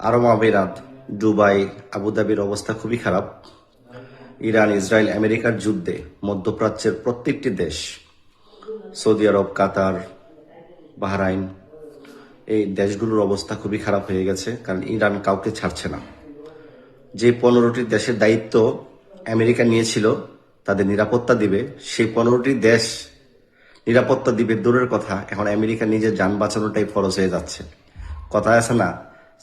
আরব আমিরাত, দুবাই, আবুধাবির অবস্থা খুবই খারাপ। ইরান, ইসরায়েল, আমেরিকার যুদ্ধে মধ্যপ্রাচ্যের প্রত্যেকটি দেশ, সৌদি আরব, কাতার, বাহরাইন, এই দেশগুলোর অবস্থা খুবই খারাপ হয়ে গেছে, কারণ ইরান কাউকে ছাড়ছে না। যে 15টি দেশের দায়িত্ব আমেরিকা নিয়েছিল তাদের নিরাপত্তা দিবে, সেই 15টি দেশ নিরাপত্তা দিবে দূরের কথা, এখন আমেরিকা নিজের যান বাঁচানোটাই ফরজ হয়ে যাচ্ছে। কথা আছে না,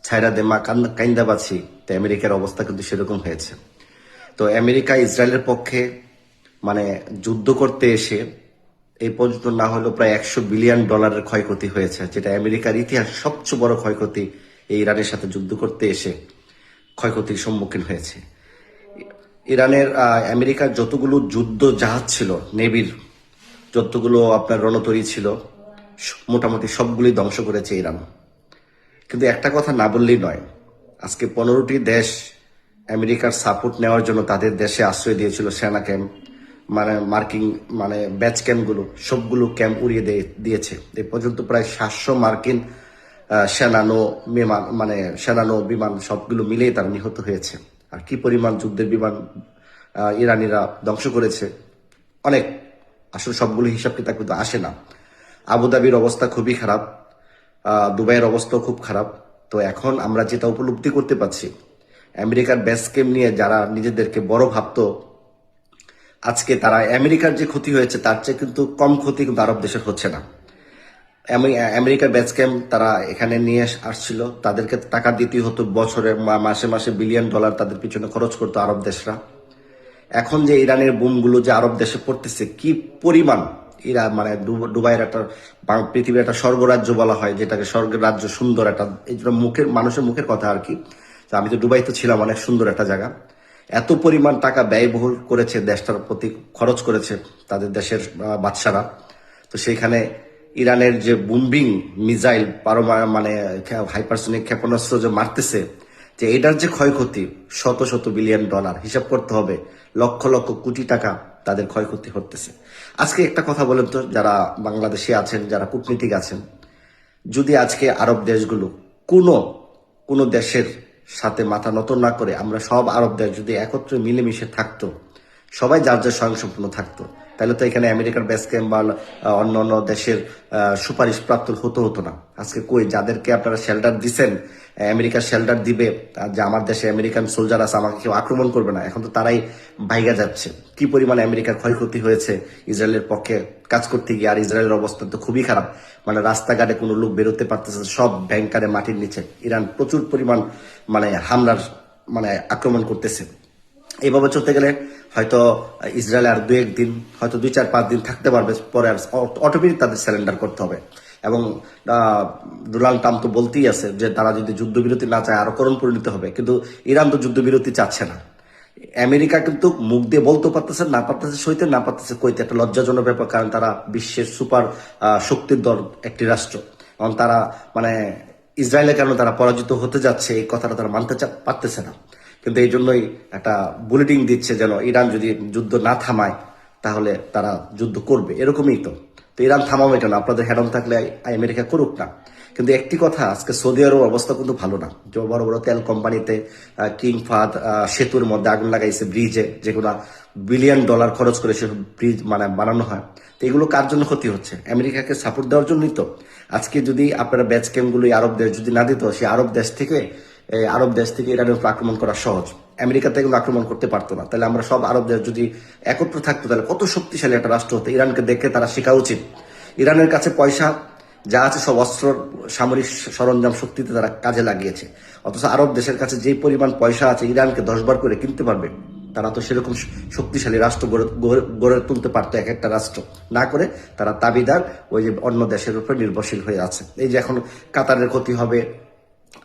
ছাইরা দে মা কাইন্দা বাঁচি, তো আমেরিকার অবস্থা কিন্তু সেরকম হয়েছে। তো আমেরিকা ইসরায়েলের পক্ষে মানে যুদ্ধ করতে এসে এই পর্যন্ত না হলেও প্রায় $100 বিলিয়ন ক্ষয়ক্ষতি হয়েছে, যেটা আমেরিকার ইতিহাস সবচেয়ে বড় ক্ষয়ক্ষতি। এই ইরানের সাথে যুদ্ধ করতে এসে ক্ষয়ক্ষতির সম্মুখীন হয়েছে। ইরানের আমেরিকার যতগুলো যুদ্ধ জাহাজ ছিল, নেভির যতগুলো আপনার রণতরী ছিল, মোটামুটি সবগুলি ধ্বংস করেছে ইরান। কিন্তু একটা কথা না বললেই নয়, আজকে 15টি দেশ আমেরিকার সাপোর্ট নেওয়ার জন্য তাদের দেশে আশ্রয় দিয়েছিল সেনা ক্যাম্প, মানে মার্কিং মানে ব্যাচ ক্যাম্পগুলো, সবগুলো ক্যাম্প উড়িয়ে দিয়েছে। এ পর্যন্ত প্রায় 700 মার্কিন সেনানো বিমান, মানে সেনানো বিমান সবগুলো মিলেই তারা নিহত হয়েছে। আর কি পরিমাণ যুদ্ধের বিমান ইরানিরা ধ্বংস করেছে, অনেক। আসলে সবগুলো হিসাব কিতাব কিন্তু আসে না। আবুধাবির অবস্থা খুবই খারাপ, দুবাইয়ের অবস্থাও খুব খারাপ। তো এখন আমরা যেটা উপলব্ধি করতে পারছি, আমেরিকার বেস ক্যাম্প নিয়ে যারা নিজেদেরকে বড় ভাবতো, আজকে তারা আমেরিকার যে ক্ষতি হয়েছে তার চেয়ে কিন্তু কম ক্ষতি কিন্তু আরব দেশের হচ্ছে না। আমেরিকার বেস ক্যাম্প তারা এখানে নিয়ে আসছিল, তাদেরকে টাকা দিতে হতো বছরে, মাসে মাসে $1 বিলিয়ন তাদের পিছনে খরচ করতো আরব দেশরা। এখন যে ইরানের বোমগুলো যে আরব দেশে পড়তেছে, কি পরিমাণ! ইরান মানে দুবাইয়ের একটা পৃথিবীর একটা স্বর্গরাজ্য বলা হয়, যেটাকে স্বর্গের রাজ্য, সুন্দর একটা, এই জন্য মানুষের মুখের কথা আর কি। তো আমি তো দুবাইতে ছিলাম, অনেক সুন্দর একটা জায়গা। এত পরিমাণ টাকা ব্যয়বহুল করেছে দেশটার প্রতি, খরচ করেছে তাদের দেশের বাদশারা। তো সেইখানে ইরানের যে বুম্বিং মিসাইল, মানে হাইপারসোনিক ক্ষেপণাস্ত্র যে মারতেছে, যে এটার যে ক্ষয়ক্ষতি শত শত $1 বিলিয়ন, হিসাব করতে হবে, লক্ষ লক্ষ কোটি টাকা তাদের ক্ষয়ক্ষতি হতেছে। আজকে একটা কথা বলেন তো, যারা বাংলাদেশে আছেন, যারা কূটনীতিক আছেন, যদি আজকে আরব দেশগুলো কোনো কোনো দেশের সাথে মাথা নত না করে আমরা সব আরব দেশ যদি একত্রে মিলেমিশে থাকতো, সবাই যার যার স্বয়ংসম্পূর্ণ থাকতো, তাহলে তো এখানে আমেরিকার বেস ক্যাম্প বা অন্য অন্য দেশের সুপারিশ প্রাপ্ত হতো না। আজকে কই, যাদেরকে আপনারা শেল্টার দিচ্ছেন, আমেরিকার শেল্টার দিবে, যে আমার দেশে আমেরিকান সোলজার আছে, আমাকে কেউ আক্রমণ করবে না, এখন তো তারাই ভাইগা যাচ্ছে। কি পরিমাণে আমেরিকার ক্ষয়ক্ষতি হয়েছে ইসরায়েলের পক্ষে কাজ করতে গিয়ে। আর ইসরায়েলের অবস্থা তো খুবই খারাপ, মানে রাস্তাঘাটে কোনো লোক বেরোতে পারতেছে, সব ব্যাংকারে মাটির নিচে। ইরান প্রচুর পরিমাণ মানে হামলার মানে আক্রমণ করতেছে। এইভাবে চলতে গেলে হয়তো ইসরায়েল আর 2-1 দিন, হয়তো 2-4-5 দিন থাকতে পারবে, পরে আর অটোমেটিক তাদের স্যারেন্ডার করতে হবে। এবং ডোনাল্ড ট্রাম্প তো বলতেই আছে যে তারা যদি যুদ্ধবিরতি না চায় আরো করুণ পরিণতি হবে, কিন্তু ইরান তো যুদ্ধবিরতি চাচ্ছে না। আমেরিকা কিন্তু মুখ দিয়ে বলতে পারতেছে না, পারতেছে সইতে, না পারতেছে কইতে, একটা লজ্জাজনক ব্যাপার। কারণ তারা বিশ্বের সুপার শক্তির দল একটি রাষ্ট্র, এবং তারা মানে ইসরায়েলের কারণে তারা পরাজিত হতে যাচ্ছে, এই কথাটা তারা মানতে পারতেছে না। কিন্তু এই জন্যই একটা বুলেটিন দিচ্ছে, যেন ইরান যদি যুদ্ধ না থামায় তাহলে তারা যুদ্ধ করবে, এরকমই তো। তো ইরান থামাবে কেন? আপনাদের হেডন থাকলে আমেরিকা করুক না। কিন্তু একটি কথা, আজকে সৌদি আরব অবস্থা কিন্তু ভালো না। যে বড় বড় তেল কোম্পানিতে কিং ফাদ সেতুর মধ্যে আগুন লাগাইছে, ব্রিজে, যেগুলো $1 বিলিয়ন খরচ করে সে ব্রিজ মানে বানানো হয়। তো এগুলো কার জন্য ক্ষতি হচ্ছে? আমেরিকাকে সাপোর্ট দেওয়ার জন্যই তো। আজকে যদি আপনারা ব্যাচ ক্যাম্পগুলো আরব দেশ যদি না দিত, সে আরব দেশ থেকে ইরানের উপর আক্রমণ করা সহজ। আমেরিকাতে কিন্তু আক্রমণ করতে পারতো না। তাহলে আমরা সব আরব দেশ যদি একত্র থাকতো, তাহলে কত শক্তিশালী একটা রাষ্ট্র হতো। ইরানকে দেখে তারা শেখা উচিত। ইরানের কাছে পয়সা যা আছে সব অস্ত্র, সামরিক সরঞ্জাম, শক্তিতে তারা কাজে লাগিয়েছে। অথচ আরব দেশের কাছে যে পরিমাণ পয়সা আছে, ইরানকে 10 বার করে কিনতে পারবে। তারা তো সেরকম শক্তিশালী রাষ্ট্র গড়ে তুলতে পারতো, এক একটা রাষ্ট্র না করে তারা দাবিদার ওই যে অন্য দেশের উপর নির্ভরশীল হয়ে আছে। এই যে এখন কাতারের ক্ষতি হবে,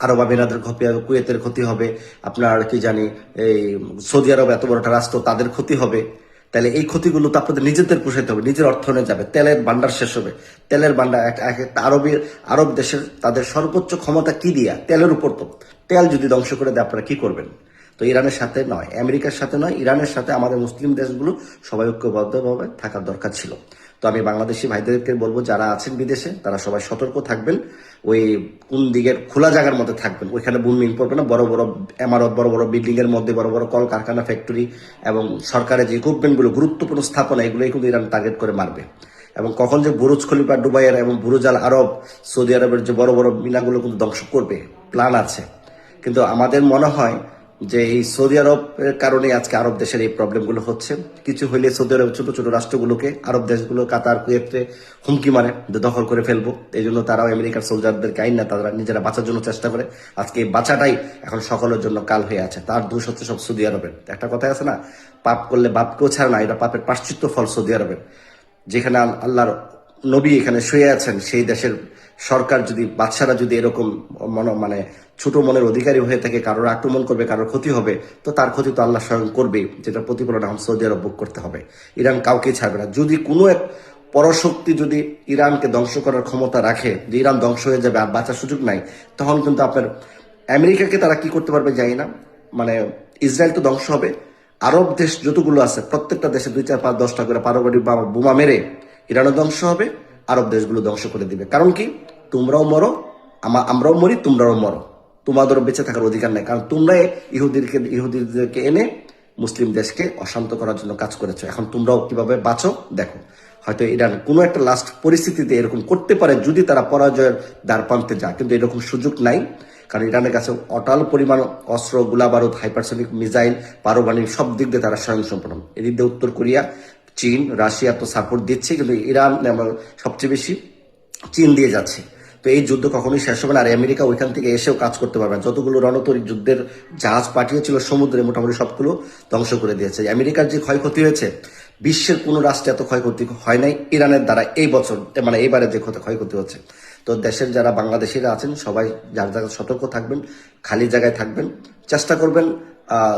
আরব আমিরাতের ক্ষতি হবে, কুয়েতের ক্ষতি হবে, আপনার কি জানি এই সৌদি আরব এত বড় একটা রাষ্ট্র, তাদের ক্ষতি হবে। তাহলে এই ক্ষতিগুলো তো আপনাদের নিজেদের পোষাইতে হবে, নিজের অর্থনে যাবে। তেলের ভান্ডার শেষ হবে, তেলের ভান্ডার একটা আরব দেশের তাদের সর্বোচ্চ ক্ষমতা কি দিয়া? তেলের উপর। তো তেল যদি ধ্বংস করে দেয়, আপনারা কি করবেন? তো ইরানের সাথে নয়, আমেরিকার সাথে নয়, ইরানের সাথে আমাদের মুসলিম দেশগুলো সবাই ঐক্যবদ্ধভাবে থাকার দরকার ছিল। তো আমি বাংলাদেশি ভাইদেরকে বলবো যারা আছেন বিদেশে তারা সবাই সতর্ক থাকবেন, ওই কোন দিকের খোলা জায়গার মধ্যে থাকবেন, ওইখানে বুম মিন পড়বে না। বড় বড় এমারত, বড় বড় বিল্ডিং এর মধ্যে, বড় বড় কল কারখানা, ফ্যাক্টরি এবং সরকারের যে ইকুইপমেন্টগুলো, গুরুত্বপূর্ণ স্থাপনা, এগুলোই কিন্তু ইরান টার্গেট করে মারবে। এবং কখন যে বুরুজ খলিফা দুবাইয়ের এবং বুরুজ আল আরব, সৌদি আরবের যে বড় বড় মিনাগুলো কিন্তু ধ্বংস করবে, প্ল্যান আছে। কিন্তু আমাদের মনে হয় যে এই সৌদি আরবের কারণে আজকে আরব দেশের এই প্রবলেমগুলো হচ্ছে। কিছু হইলে সৌদি আরব ছোট ছোট রাষ্ট্রগুলোকে, আরব দেশগুলো, কাতার, কুয়েতে হুমকি মারে যে দখল করে ফেলবো। এই জন্য তারাও আমেরিকার সোলজারদেরকে আইন না, তারা নিজেরা বাঁচার জন্য চেষ্টা করে। আজকে এই বাঁচাটাই এখন সকলের জন্য কাল হয়ে আছে। তার দোষ হচ্ছে সব সৌদি আরবের। একটা কথা আছে না, পাপ করলে বাপকেও ছাড়ে না, এটা পাপের প্রাশ্চিত্য ফল সৌদি আরবের। যেখানে আল্লাহর নবী এখানে শুয়ে আছেন, সেই দেশের সরকার যদি, বাদশারা যদি এরকম মানে ছোট মনের অধিকারী হয়ে থাকে, কারোর আক্রমণ করবে, কারোর ক্ষতি হবে, তো তার ক্ষতি তো আল্লাহ স্বয়ং করবে, যেটা প্রতিফলন এখন সৌদি আরব ভোগ করতে হবে। ইরান কাউকে ছাড়বে না। যদি কোনো এক পরশক্তি যদি ইরানকে ধ্বংস করার ক্ষমতা রাখে, যে ইরান ধ্বংস হয়ে যাবে আর বাঁচার সুযোগ নাই, তখন কিন্তু আপনার আমেরিকাকে তারা কি করতে পারবে জানি না। মানে ইসরায়েল তো ধ্বংস হবে, আরব দেশ যতগুলো আছে প্রত্যেকটা দেশে 2, 4, 5, 10টা করে পারমাণবিক বোমা মেরে ইরানও ধ্বংস হবে, আরব দেশগুলো ধ্বংস করে দিবে। কারণ কি, তোমরাও মরো, আমরাও মরি, তোমরাও মরো, তোমাদেরও বেঁচে থাকার অধিকার নেই। কারণ তোমরা ইহুদিদেরকে এনে মুসলিম দেশকে অশান্ত করার জন্য কাজ করেছো। এখন তোমরাও কিভাবে বাঁচো দেখো। হয়তো ইরান কোনো একটা লাস্ট পরিস্থিতিতে এরকম করতে পারে যদি তারা পরাজয়ের দ্বার প্রান্তে যায়, কিন্তু এরকম সুযোগ নাই। কারণ ইরানের কাছে অটাল পরিমাণ অস্ত্র, গোলা বারুদ, হাইপারসনিক মিসাইল, পারমাণবিক সব দিক দিয়ে তারা স্বয়ংসম্পন্ন। এদিক দিয়ে উত্তর কোরিয়া, চীন, রাশিয়া তো সাপোর্ট দিচ্ছে, কিন্তু ইরান সবচেয়ে বেশি চীন দিয়ে যাচ্ছে। তো এই যুদ্ধ কখনোই শেষ হবে না। আর আমেরিকা ওইখান থেকে এসেও কাজ করতে পারবে না। যতগুলো রণতরী যুদ্ধের জাহাজ পাঠিয়েছিল সমুদ্রে, মোটামুটি সবগুলো ধ্বংস করে দিয়েছে। আমেরিকার যে ক্ষয়ক্ষতি হয়েছে, বিশ্বের কোনো রাষ্ট্রে এত ক্ষয়ক্ষতি হয় নাই ইরানের দ্বারা এই বছর, মানে এইবারে যে ক্ষয়ক্ষতি হচ্ছে। তো দেশের যারা বাংলাদেশিরা আছেন সবাই যার জায়গায় সতর্ক থাকবেন, খালি জায়গায় থাকবেন, চেষ্টা করবেন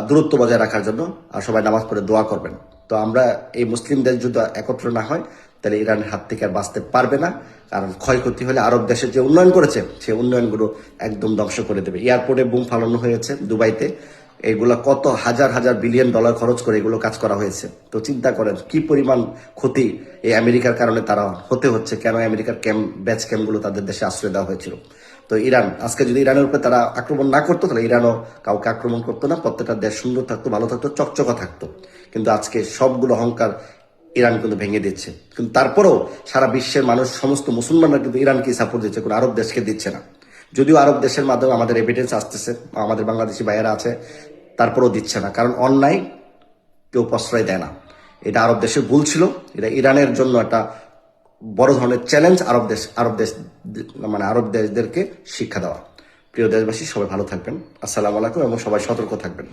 দূরত্ব বজায় রাখার জন্য, আর সবাই নামাজ পড়ে দোয়া করবেন। তো আমরা এই মুসলিম দেশ যদি একত্র না হয়, তাহলে ইরানের হাত থেকে আর বাঁচতে পারবে না। কারণ ক্ষয়ক্ষতি হলে আরব দেশের যে উন্নয়ন করেছে, সেই উন্নয়নগুলো একদম ধ্বংস করে দেবে। এয়ারপোর্টে বুম ফালানো হয়েছে দুবাইতে, এগুলো কত হাজার হাজার বিলিয়ন ডলার খরচ করে এগুলো কাজ করা হয়েছে। তো চিন্তা করেন কি পরিমাণ ক্ষতি এই আমেরিকার কারণে তারা হতে হচ্ছে, কেন আমেরিকার ব্যাচ ক্যাম্পগুলো তাদের দেশে আশ্রয় দেওয়া হয়েছিল। তো ইরান আজকে যদি ইরানের উপরে তারা আক্রমণ না করতো, তাহলে ইরানও কাউকে আক্রমণ করতো না, প্রত্যেকটা দেশ সুন্দর থাকতো, ভালো থাকতো, চকচকা থাকতো। কিন্তু আজকে সবগুলো অহংকার ইরান কিন্তু ভেঙে দিচ্ছে। কিন্তু তারপরেও সারা বিশ্বের মানুষ, সমস্ত মুসলমানরা কিন্তু ইরানকে সাপোর্ট দিচ্ছে, কোনো আরব দেশকে দিচ্ছে না। যদিও আরব দেশের মাধ্যমে আমাদের এভিডেন্স আসতেছে, আমাদের বাংলাদেশি ভাইয়েরা আছে, তারপরেও দিচ্ছে না। কারণ অন্যায় কেউ প্রশ্রয় দেয় না। এটা আরব দেশের ভুল ছিল। এটা ইরানের জন্য একটা বড় ধরনের চ্যালেঞ্জ, মানে আরব দেশদেরকে শিক্ষা দেওয়া। প্রিয় দেশবাসী, সবাই ভালো থাকবেন। আসসালামু আলাইকুম, এবং সবাই সতর্ক থাকবেন।